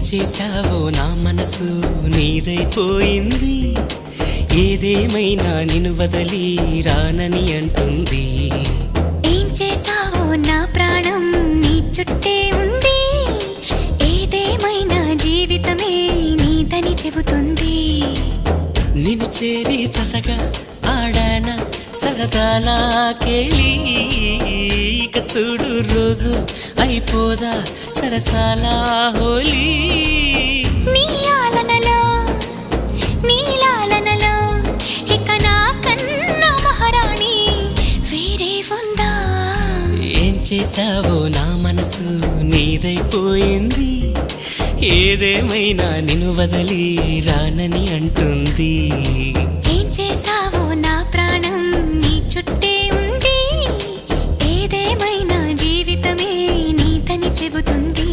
చేశావో నా మనసు నీదైపోయింది. ఏదేమైనా నిన్ను వదలి రానని అంటుంది. ఏం చేశావో నా ప్రాణం నీ చుట్టే ఉంది. ఏదేమైనా జీవితమే నీదని చెబుతుంది. నిన్ను చేరి చతగా ఆడాన సరదాలా కేళి. ఇక చూడు రోజు అయిపోదా సరసాల హోలీ. నీ ఆలనలో నీ లాలనలో ఇక నా కన్నా మహారాణి వేరే ఉందా? ఏం చేశావో నా మనసు నీదైపోయింది. ఏదేమైనా నిన్ను వదలి రానని అంటుంది. ఏం చేశావో నా ప్రాణం నీ చుట్టే ఉంది. ఏదేమైనా జీవితమే నీదని చెబుతుంది.